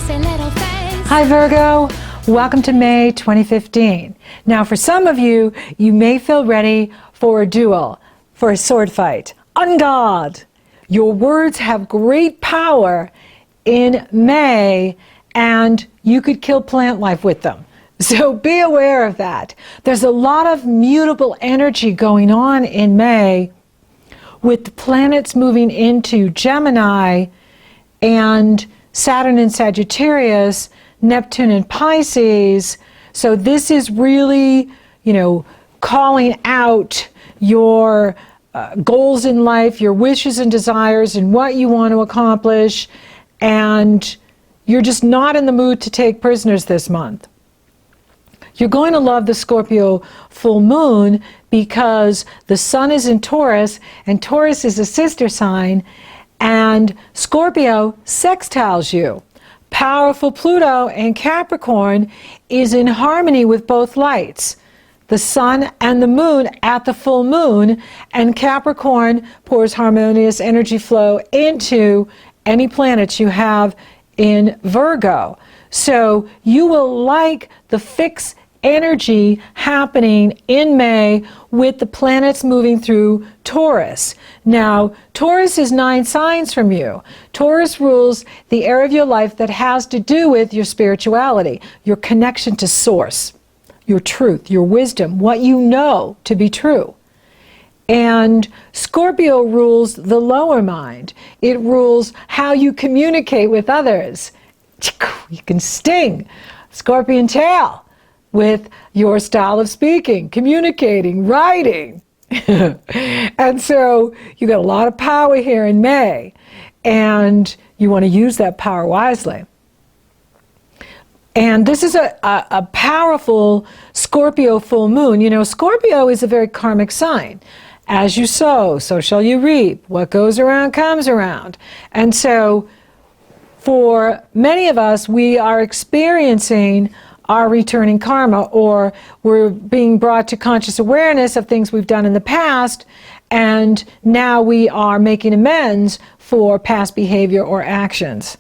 Hi Virgo, welcome to May 2015. Now for some of you, you may feel ready for a duel, for a sword fight. On guard! Your words have great power in May and you could kill plant life with them. So be aware of that. There's a lot of mutable energy going on in May with the planets moving into Gemini and Saturn in Sagittarius, Neptune in Pisces. So this is really, calling out your goals in life, your wishes and desires and what you want to accomplish. And you're just not in the mood to take prisoners this month. You're going to love the Scorpio full moon because the sun is in Taurus and Taurus is a sister sign and Scorpio sextiles you. Powerful Pluto and Capricorn is in harmony with both lights, the sun and the moon at the full moon, and Capricorn pours harmonious energy flow into any planets you have in Virgo. So you will like the fixed energy happening in May with the planets moving through Taurus. Now, Taurus is 9 signs from you. Taurus rules the area of your life that has to do with your spirituality, your connection to source, your truth, your wisdom, what you know to be true. And Scorpio rules the lower mind. It rules how you communicate with others. You can sting, scorpion tail, with your style of speaking, communicating, writing. And so you got a lot of power here in May, and you want to use that power wisely. And this is a powerful Scorpio full moon. Scorpio is a very karmic sign. As you sow, so shall you reap. What goes around comes around. And so for many of us, we are experiencing our returning karma, or we're being brought to conscious awareness of things we've done in the past, and now we are making amends for past behavior or actions.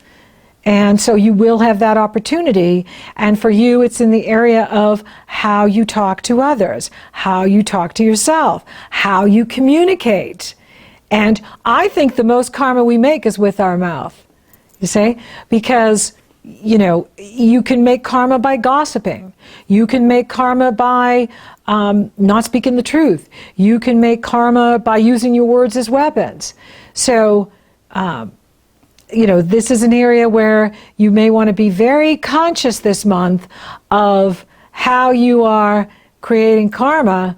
And so you will have that opportunity, and for you it's in the area of how you talk to others, how you talk to yourself, how you communicate. And I think the most karma we make is with our mouth, you see, because you can make karma by gossiping. You can make karma by not speaking the truth. You can make karma by using your words as weapons. So, this is an area where you may want to be very conscious this month of how you are creating karma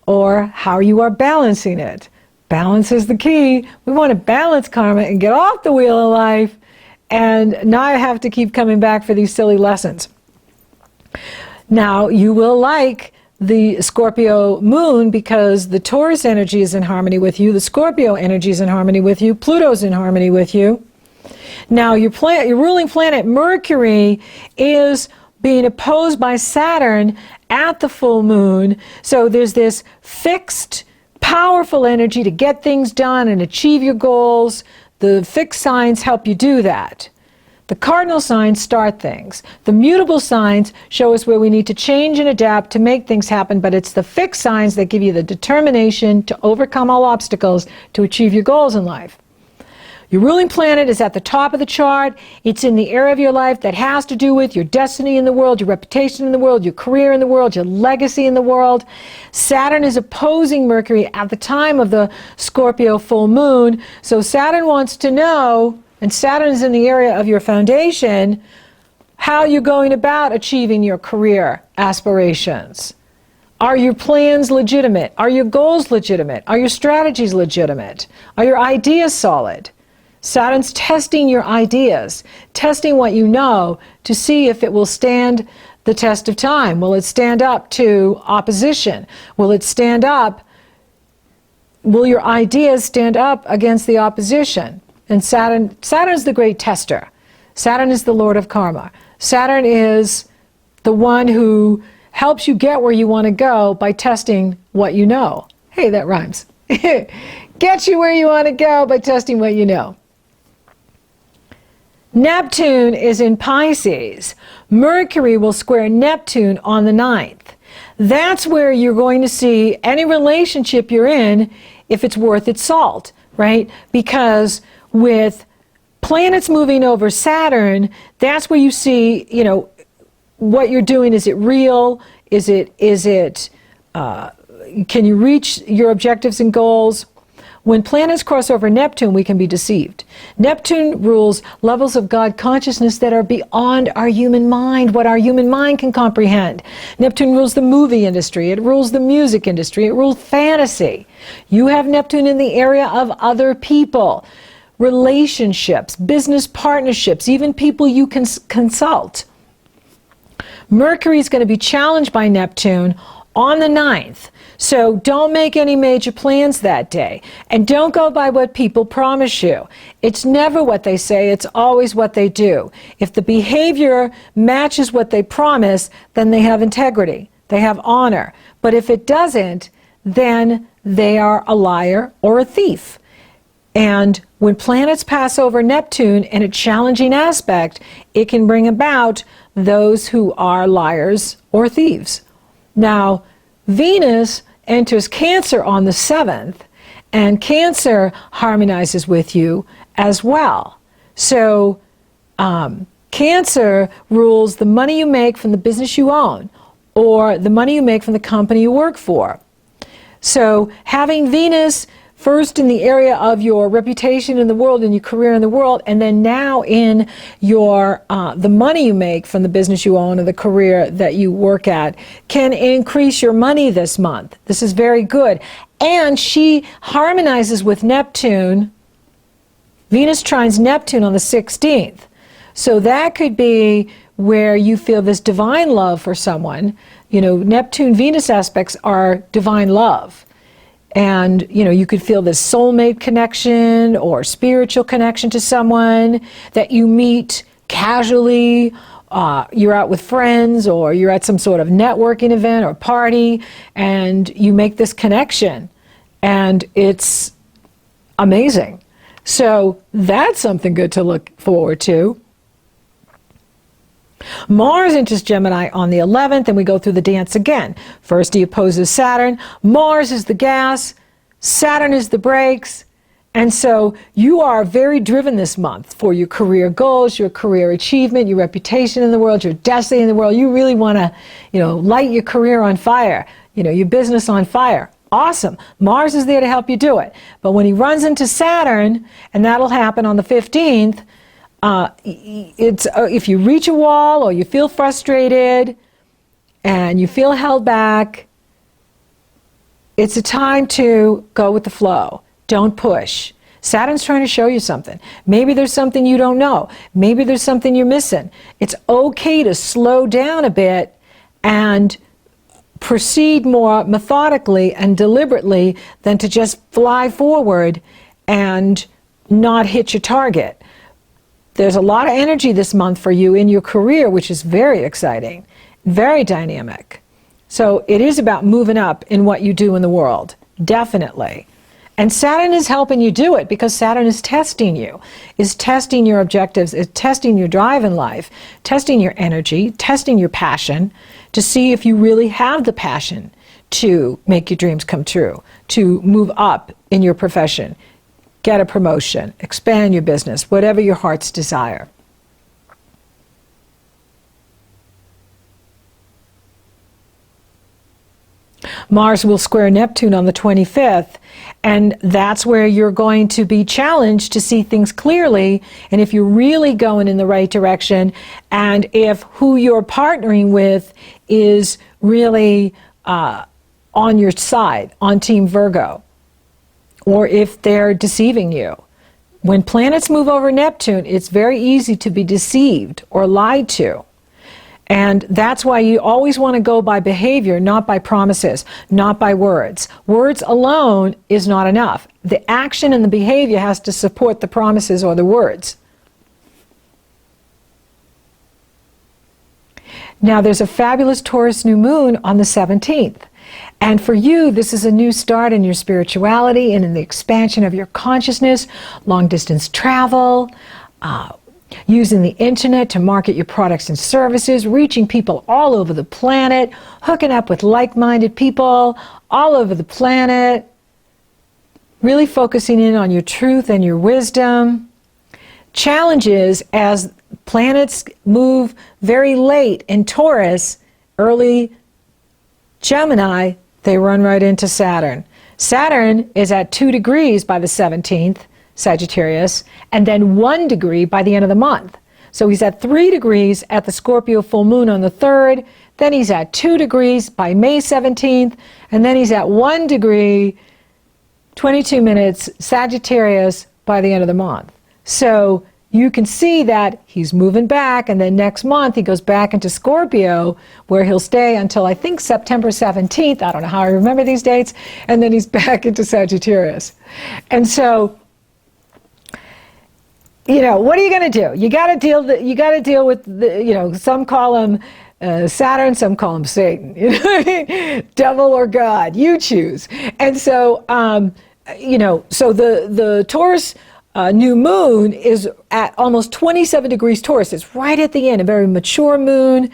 or how you are balancing it. Balance is the key. We want to balance karma and get off the wheel of life and not have to keep coming back for these silly lessons. Now, you will like the Scorpio moon because the Taurus energy is in harmony with you, the Scorpio energy is in harmony with you, Pluto's in harmony with you. Now, your ruling planet Mercury is being opposed by Saturn at the full moon, so there's this fixed, powerful energy to get things done and achieve your goals. The fixed signs help you do that. The cardinal signs start things. The mutable signs show us where we need to change and adapt to make things happen, but it's the fixed signs that give you the determination to overcome all obstacles to achieve your goals in life. Your ruling planet is at the top of the chart. It's in the area of your life that has to do with your destiny in the world, your reputation in the world, your career in the world, your legacy in the world. Saturn is opposing Mercury at the time of the Scorpio full moon. So Saturn wants to know, and Saturn is in the area of your foundation, how you're going about achieving your career aspirations. Are your plans legitimate? Are your goals legitimate? Are your strategies legitimate? Are your ideas solid? Saturn's testing your ideas, testing what you know to see if it will stand the test of time. Will it stand up to opposition? Will it stand up? Will your ideas stand up against the opposition? And Saturn's the great tester. Saturn is the Lord of Karma. Saturn is the one who helps you get where you want to go by testing what you know. Hey, that rhymes. Get you where you want to go by testing what you know. Neptune is in Pisces. Mercury will square Neptune on the 9th. That's where you're going to see any relationship you're in, if it's worth its salt, right? Because with planets moving over Saturn, that's where you see, you know, what you're doing. Is it real? Can you reach your objectives and goals? When planets cross over Neptune, we can be deceived. Neptune rules levels of God consciousness that are beyond our human mind, what our human mind can comprehend. Neptune rules the movie industry, it rules the music industry, it rules fantasy. You have Neptune in the area of other people, relationships, business partnerships, even people you can consult. Mercury is going to be challenged by Neptune on the 9th. So don't make any major plans that day. And don't go by what people promise you. It's never what they say, it's always what they do. If the behavior matches what they promise, then they have integrity, they have honor. But if it doesn't, then they are a liar or a thief. And when planets pass over Neptune in a challenging aspect, it can bring about those who are liars or thieves. Now, Venus enters Cancer on the 7th, and Cancer harmonizes with you as well. So Cancer rules the money you make from the business you own, or the money you make from the company you work for. So having Venus first in the area of your reputation in the world and your career in the world, and then now in your the money you make from the business you own or the career that you work at, can increase your money this month. This is very good. And she harmonizes with Neptune. Venus trines Neptune on the 16th. So that could be where you feel this divine love for someone. You know, Neptune-Venus aspects are divine love. And, you know, you could feel this soulmate connection or spiritual connection to someone that you meet casually. You're out with friends, or you're at some sort of networking event or party, and you make this connection. And it's amazing. So that's something good to look forward to. Mars enters Gemini on the 11th, and we go through the dance again. First he opposes Saturn. Mars is the gas, Saturn is the brakes, and so you are very driven this month for your career goals, your career achievement, your reputation in the world, your destiny in the world. You really want to, you know, light your career on fire, you know, your business on fire. Awesome. Mars is there to help you do it. But when he runs into Saturn, and that'll happen on the 15th, if you reach a wall or you feel frustrated and you feel held back, it's a time to go with the flow. Don't push. Saturn's trying to show you something. Maybe there's something you don't know. Maybe there's something you're missing. It's okay to slow down a bit and proceed more methodically and deliberately than to just fly forward and not hit your target. There's a lot of energy this month for you in your career, which is very exciting, very dynamic. So it is about moving up in what you do in the world, definitely. And Saturn is helping you do it, because Saturn is testing you, is testing your objectives, is testing your drive in life, testing your energy, testing your passion, to see if you really have the passion to make your dreams come true, to move up in your profession, get a promotion, expand your business, whatever your heart's desire. Mars will square Neptune on the 25th, and that's where you're going to be challenged to see things clearly, and if you're really going in the right direction, and if who you're partnering with is really on your side, on Team Virgo, or if they're deceiving you. When planets move over Neptune, it's very easy to be deceived or lied to. And that's why you always want to go by behavior, not by promises, not by words. Words alone is not enough. The action and the behavior has to support the promises or the words. Now there's a fabulous Taurus new moon on the 17th. And for you, this is a new start in your spirituality and in the expansion of your consciousness, long-distance travel, using the internet to market your products and services, reaching people all over the planet, hooking up with like-minded people all over the planet, really focusing in on your truth and your wisdom. Challenges as planets move very late in Taurus, early Gemini, they run right into Saturn. Saturn is at 2 degrees by the 17th, Sagittarius, and then 1 degree by the end of the month. So he's at 3 degrees at the Scorpio full moon on the 3rd, then he's at 2 degrees by May 17th, and then he's at 1 degree, 22 minutes, Sagittarius by the end of the month. So you can see that he's moving back, and then next month he goes back into Scorpio, where he'll stay until I think September 17th. I don't know how I remember these dates. And then he's back into Sagittarius. And so, you know, what are you going to do? You got to deal with the, you know, some call him Saturn, some call him Satan. You know what I mean? Devil or God, you choose. And so, you know, so the Taurus new moon is at almost 27 degrees Taurus. It's right at the end, a very mature moon,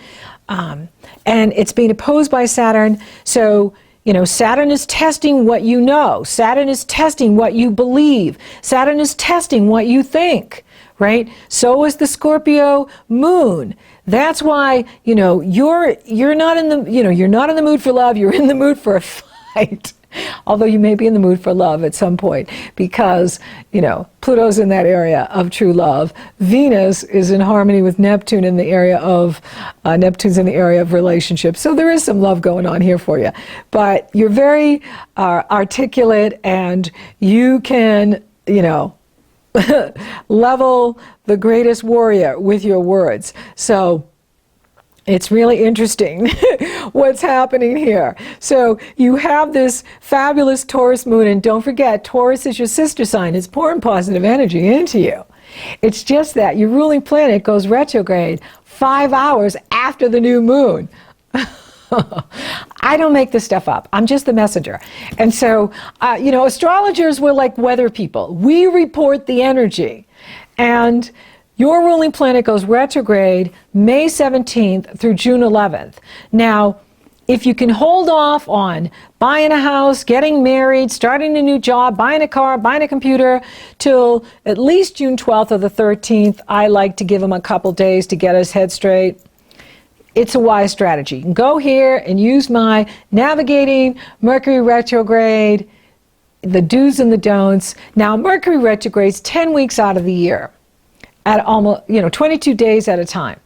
and it's being opposed by Saturn. So, you know, Saturn is testing what you know. Saturn is testing what you believe. Saturn is testing what you think, right? So is the Scorpio moon. That's why, you know, you're not in the, you know, you're not in the mood for love. You're in the mood for a fight. Although you may be in the mood for love at some point, because, you know, Pluto's in that area of true love. Venus is in harmony with Neptune in the area of, Neptune's in the area of relationships. So there is some love going on here for you. But you're very articulate, and you can, you know, level the greatest warrior with your words. So it's really interesting what's happening here. So you have this fabulous Taurus moon, and don't forget, Taurus is your sister sign. It's pouring positive energy into you. It's just that your ruling planet goes retrograde 5 hours after the new moon. I don't make this stuff up. I'm just the messenger. And so, you know, astrologers were like weather people. We report the energy. And your ruling planet goes retrograde May 17th through June 11th. Now, if you can hold off on buying a house, getting married, starting a new job, buying a car, buying a computer, till at least June 12th or the 13th, I like to give him a couple days to get his head straight. It's a wise strategy. You can go here and use my navigating Mercury retrograde, the do's and the don'ts. Now, Mercury retrogrades 10 weeks out of the year, at almost, you know, 22 days at a time.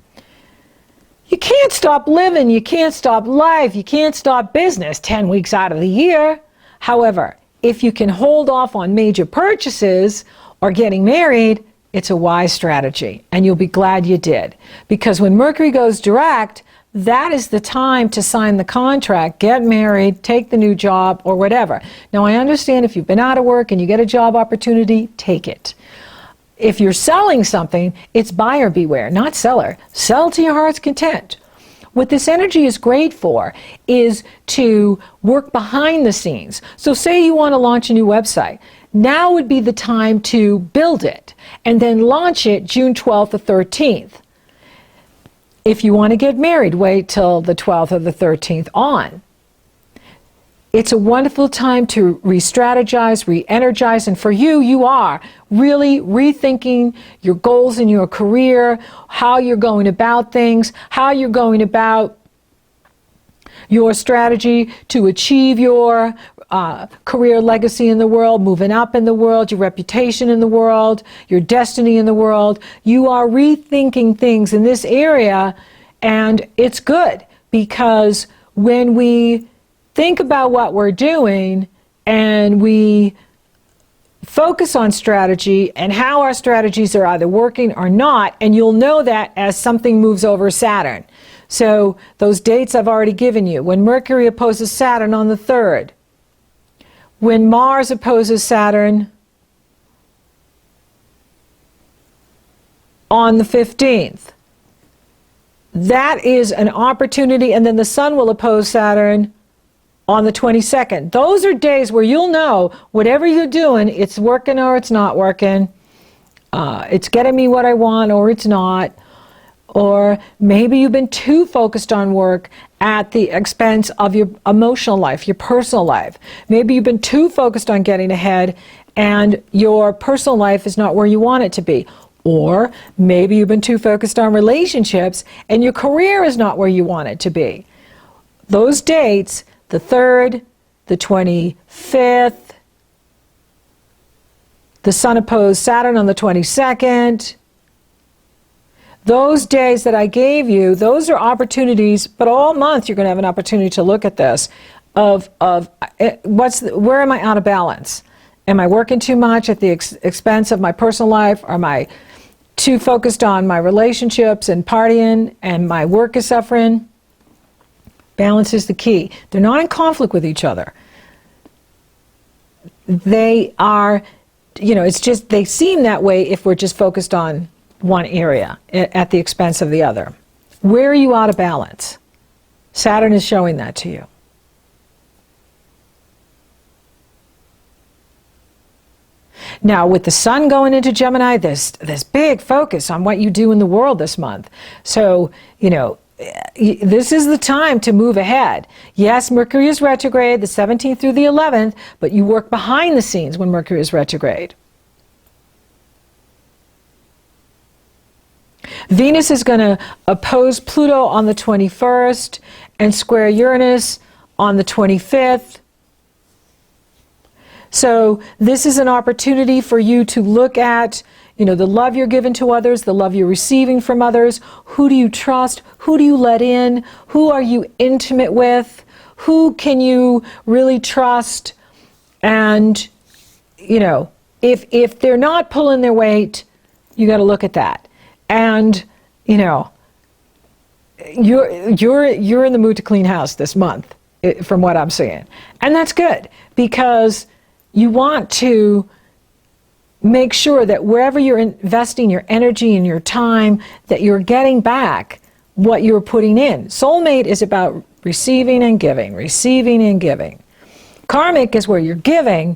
You can't stop living, you can't stop life, you can't stop business 10 weeks out of the year. However, if you can hold off on major purchases or getting married, it's a wise strategy, and you'll be glad you did. Because when Mercury goes direct, that is the time to sign the contract, get married, take the new job, or whatever. Now, I understand if you've been out of work and you get a job opportunity, take it. If you're selling something, it's buyer beware, not seller. Sell to your heart's content. What this energy is great for is to work behind the scenes. So say you want to launch a new website. Now would be the time to build it and then launch it June 12th or 13th. If you want to get married, wait till the 12th or the 13th on. It's a wonderful time to re-strategize, re-energize, and for you, you are really rethinking your goals in your career, how you're going about things, how you're going about your strategy to achieve your career legacy in the world, moving up in the world, your reputation in the world, your destiny in the world. You are rethinking things in this area, and it's good, because when we think about what we're doing and we focus on strategy and how our strategies are either working or not, and you'll know that as something moves over Saturn. So those dates I've already given you. When Mercury opposes Saturn on the 3rd, when Mars opposes Saturn on the 15th, that is an opportunity, and then the Sun will oppose Saturn on the 22nd. Those are days where you'll know whatever you're doing, it's working or it's not working. it's getting me what I want or it's not. Or maybe you've been too focused on work at the expense of your emotional life, your personal life. Maybe you've been too focused on getting ahead and your personal life is not where you want it to be. Or maybe you've been too focused on relationships and your career is not where you want it to be. Those dates, the 3rd, the 25th, the Sun opposed Saturn on the 22nd, those days that I gave you, those are opportunities, but all month you're going to have an opportunity to look at this of where am I out of balance? Am I working too much at the expense of my personal life? Am I too focused on my relationships and partying and my work is suffering? Balance is the key. They're not in conflict with each other. They are, it's just, they seem that way if we're just focused on one area at the expense of the other. Where are you out of balance? Saturn is showing that to you. Now, with the Sun going into Gemini, there's this big focus on what you do in the world this month. So, this is the time to move ahead. Yes, Mercury is retrograde the 17th through the 11th, but you work behind the scenes when Mercury is retrograde. Venus is going to oppose Pluto on the 21st and square Uranus on the 25th. So this is an opportunity for you to look at, the love you're giving to others, the love you're receiving from others. Who do you trust? Who do you let in? Who are you intimate with? Who can you really trust? And, if they're not pulling their weight, you got to look at that. And, you're in the mood to clean house this month, from what I'm seeing. And that's good, because you want to make sure that wherever you're investing your energy and your time, that you're getting back what you're putting in. Soulmate is about receiving and giving, receiving and giving. Karmic is where you're giving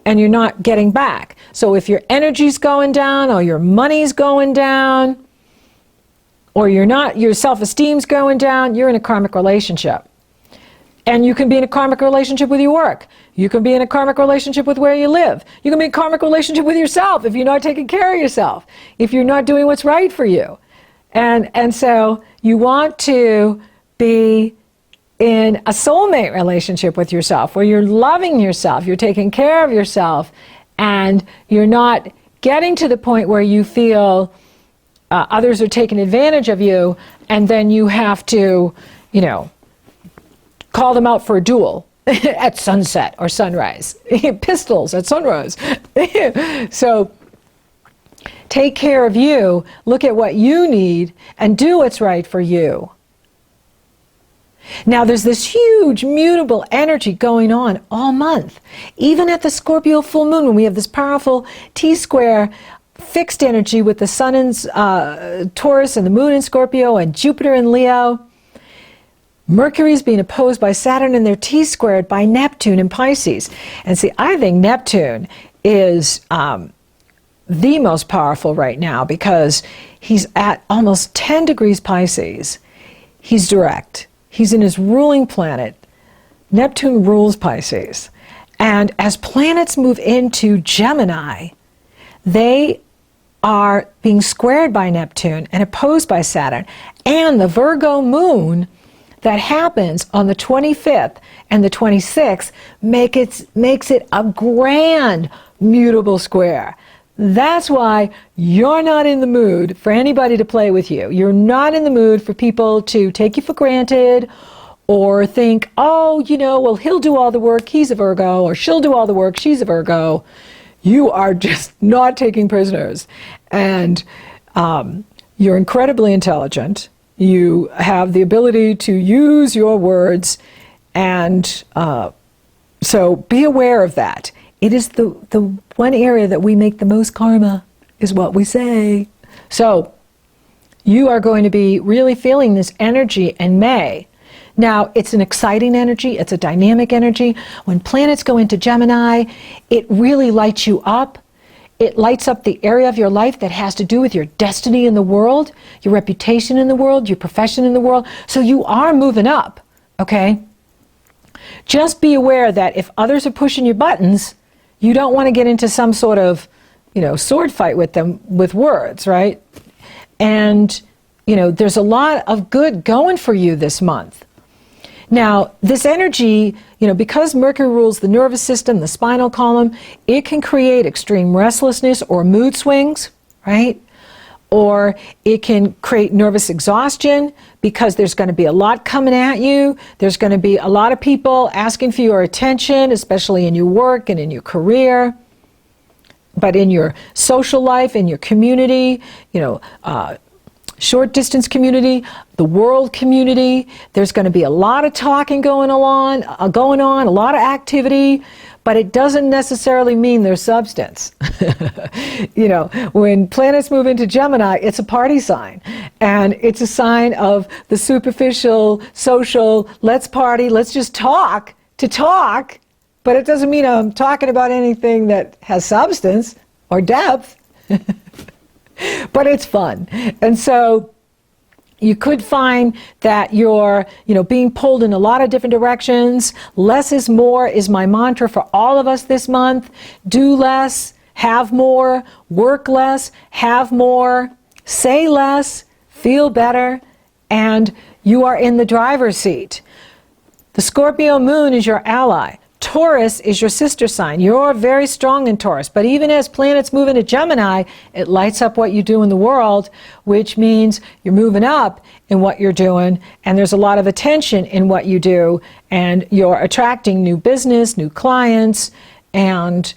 and you're not getting back. So if your energy's going down or your money's going down or your self-esteem's going down, you're in a karmic relationship. And you can be in a karmic relationship with your work. You can be in a karmic relationship with where you live. You can be in a karmic relationship with yourself if you're not taking care of yourself, if you're not doing what's right for you. And so you want to be in a soulmate relationship with yourself, where you're loving yourself, you're taking care of yourself, and you're not getting to the point where you feel others are taking advantage of you, and then you have to, call them out for a duel at sunset or sunrise. Pistols at sunrise. So take care of you, look at what you need, and do what's right for you. Now there's this huge mutable energy going on all month. Even at the Scorpio full moon, when we have this powerful T-square fixed energy with the Sun in Taurus and the Moon in Scorpio and Jupiter in Leo, Mercury is being opposed by Saturn and they're T-squared by Neptune in Pisces. And see, I think Neptune is the most powerful right now because he's at almost 10 degrees Pisces. He's direct. He's in his ruling planet. Neptune rules Pisces. And as planets move into Gemini, they are being squared by Neptune and opposed by Saturn. And the Virgo moon that happens on the 25th and the 26th makes it a grand mutable square. That's why you're not in the mood for anybody to play with you. You're not in the mood for people to take you for granted or think, oh, well, he'll do all the work, he's a Virgo, or she'll do all the work, she's a Virgo. You are just not taking prisoners. And you're incredibly intelligent. You have the ability to use your words, and so be aware of that. It is the one area that we make the most karma, is what we say. So you are going to be really feeling this energy in May. Now, it's an exciting energy. It's a dynamic energy. When planets go into Gemini, it really lights you up. It lights up the area of your life that has to do with your destiny in the world, your reputation in the world, your profession in the world. So you are moving up, okay? Just be aware that if others are pushing your buttons, you don't want to get into some sort of, sword fight with them with words, right? And, there's a lot of good going for you this month. Now, this energy, because Mercury rules the nervous system, the spinal column, it can create extreme restlessness or mood swings, right? Or it can create nervous exhaustion because there's going to be a lot coming at you. There's going to be a lot of people asking for your attention, especially in your work and in your career. But in your social life, in your community, short distance community, the world community, there's going to be a lot of talking going on, a lot of activity, but it doesn't necessarily mean there's substance. When planets move into Gemini, it's a party sign, and it's a sign of the superficial, social, let's party, let's just talk to talk, but it doesn't mean I'm talking about anything that has substance or depth. But it's fun. And so you could find that you're, being pulled in a lot of different directions. Less is more is my mantra for all of us this month. Do less, have more, work less, have more, say less, feel better, and you are in the driver's seat. The Scorpio moon is your ally. Taurus is your sister sign. You're very strong in Taurus, but even as planets move into Gemini, it lights up what you do in the world, which means you're moving up in what you're doing, and there's a lot of attention in what you do, and you're attracting new business, new clients, and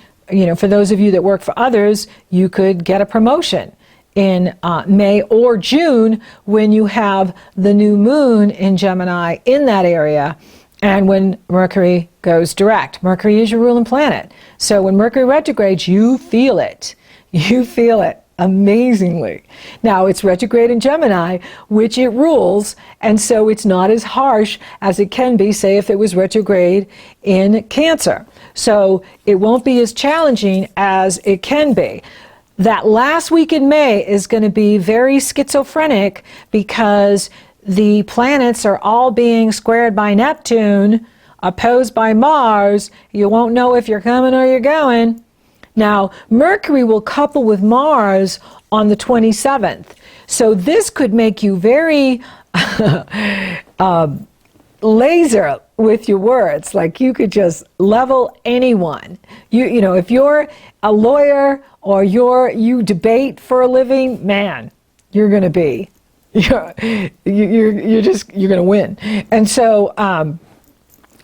for those of you that work for others, you could get a promotion in May or June when you have the new moon in Gemini in that area. And when Mercury goes direct. Mercury is your ruling planet. So when Mercury retrogrades, you feel it. You feel it amazingly. Now, it's retrograde in Gemini, which it rules, and so it's not as harsh as it can be, say, if it was retrograde in Cancer. So it won't be as challenging as it can be. That last week in May is going to be very schizophrenic because the planets are all being squared by Neptune, opposed by Mars. You won't know if you're coming or you're going. Now, Mercury will couple with Mars on the 27th. So this could make you very laser with your words. Like you could just level anyone. If you're a lawyer or you debate for a living, man, you're going to be. You're going to win. And so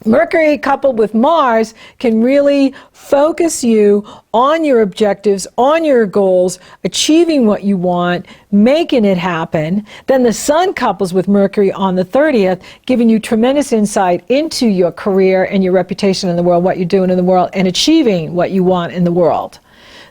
Mercury coupled with Mars can really focus you on your objectives, on your goals, achieving what you want, making it happen. Then the Sun couples with Mercury on the 30th, giving you tremendous insight into your career and your reputation in the world, what you're doing in the world, and achieving what you want in the world.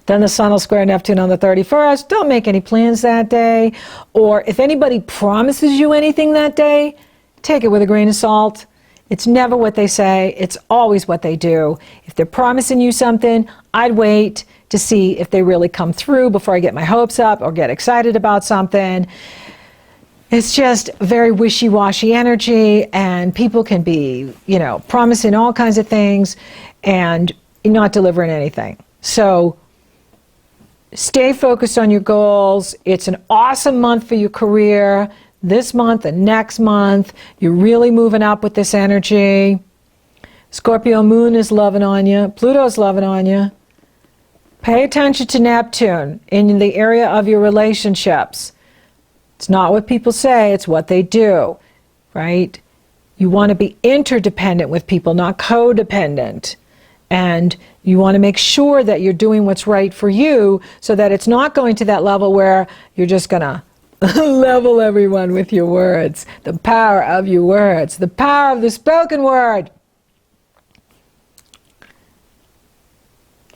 Then the Sun will square Neptune on the 31st. Don't make any plans that day. Or if anybody promises you anything that day, take it with a grain of salt. It's never what they say. It's always what they do. If they're promising you something, I'd wait to see if they really come through before I get my hopes up or get excited about something. It's just very wishy-washy energy, and people can be, promising all kinds of things and not delivering anything. So stay focused on your goals. It's an awesome month for your career. This month and next month, you're really moving up with this energy. Scorpio moon is loving on you. Pluto's loving on you. Pay attention to Neptune in the area of your relationships. It's not what people say, it's what they do, right? You want to be interdependent with people, not codependent. And you want to make sure that you're doing what's right for you so that it's not going to that level where you're just going to level everyone with your words. The power of your words. The power of the spoken word.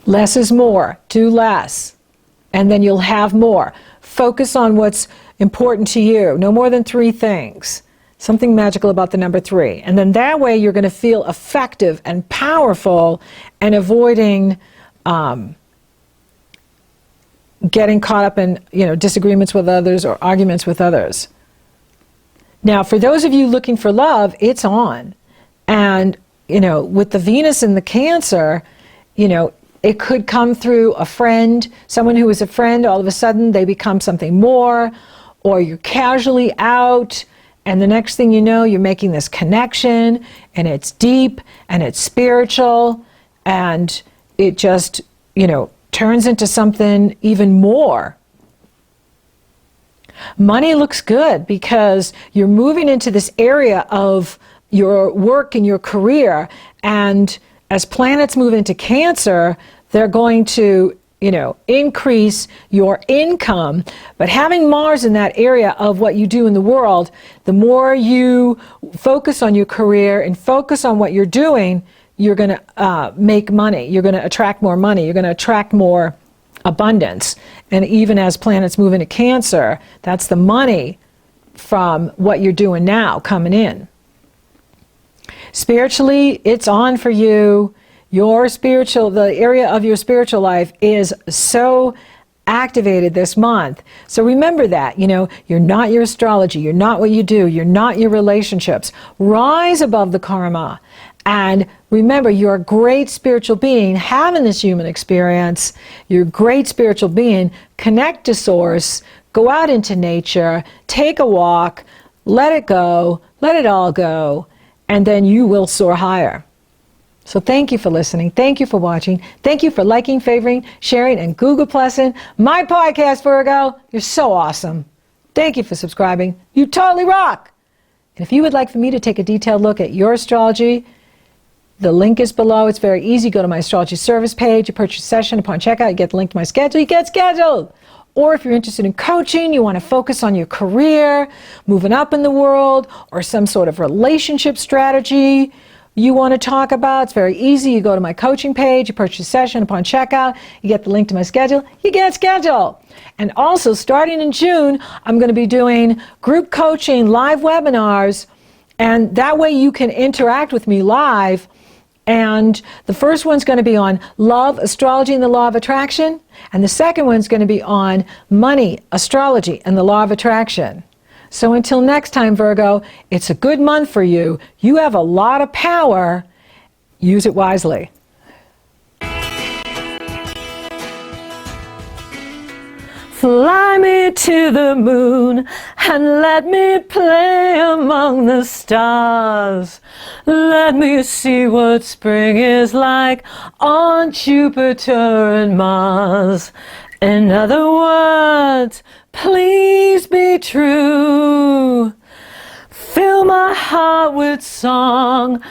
Less is more. Do less. And then you'll have more. Focus on what's important to you. No more than 3 things. Something magical about the number 3. And then that way you're going to feel effective and powerful and avoiding getting caught up in, disagreements with others or arguments with others. Now, for those of you looking for love, it's on. And, with the Venus in the Cancer, it could come through a friend, someone who was a friend, all of a sudden they become something more, or you're casually out, and the next thing you know, you're making this connection, and it's deep, and it's spiritual, and it just, turns into something even more. Money looks good because you're moving into this area of your work and your career, and as planets move into Cancer, they're going to, increase your income. But having Mars in that area of what you do in the world, the more you focus on your career and focus on what you're doing, you're going to make money. You're going to attract more money. You're going to attract more abundance. And even as planets move into Cancer, that's the money from what you're doing now coming in. Spiritually, it's on for you. The area of your spiritual life is so activated this month. So remember that, you're not your astrology, you're not what you do, you're not your relationships. Rise above the karma. And remember, you're a great spiritual being having this human experience. You're a great spiritual being. Connect to Source. Go out into nature. Take a walk. Let it go. Let it all go. And then you will soar higher. So thank you for listening. Thank you for watching. Thank you for liking, favoring, sharing, and Google Plussing my podcast, Virgo. You're so awesome. Thank you for subscribing. You totally rock. And if you would like for me to take a detailed look at your astrology, the link is below. It's very easy. Go to my astrology service page. You purchase a session. Upon checkout, you get the link to my schedule. You get scheduled. Or if you're interested in coaching, you want to focus on your career, moving up in the world, or some sort of relationship strategy you want to talk about, it's very easy. You go to my coaching page, you purchase a session. Upon checkout, you get the link to my schedule. You get scheduled. And also, starting in June, I'm going to be doing group coaching, live webinars, and that way you can interact with me live. And the first one's going to be on love, astrology, and the law of attraction. And the second one's going to be on money, astrology, and the law of attraction. So until next time, Virgo, it's a good month for you. You have a lot of power. Use it wisely. Fly me to the moon and let me play among the stars. Let me see what spring is like on Jupiter and Mars. In other words, please be true. Fill my heart with song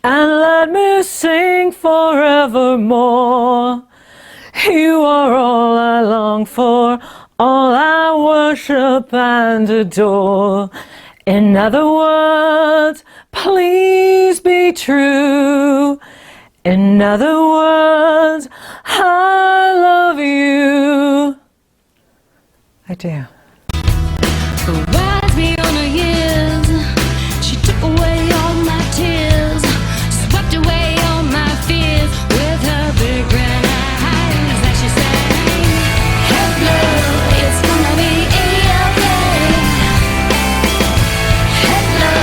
and let me sing forevermore. You are all I long for, all I worship and adore. In other words, please be true. In other words, I love you. I do. Rides me on her years. She took away all my tears, swept away all my fears with her big brown eyes. As she sang, hello, it's gonna be okay. Hello,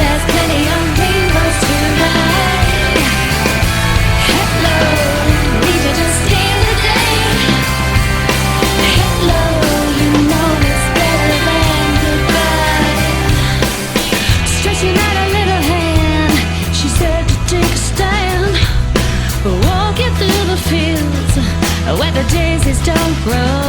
there's plenty of rainbows tonight. Hello, need to just steal the day. Hello, you know it's better than goodbye. Stretching out a little hand, she said to take a stand. Walking through the fields where the daisies don't grow.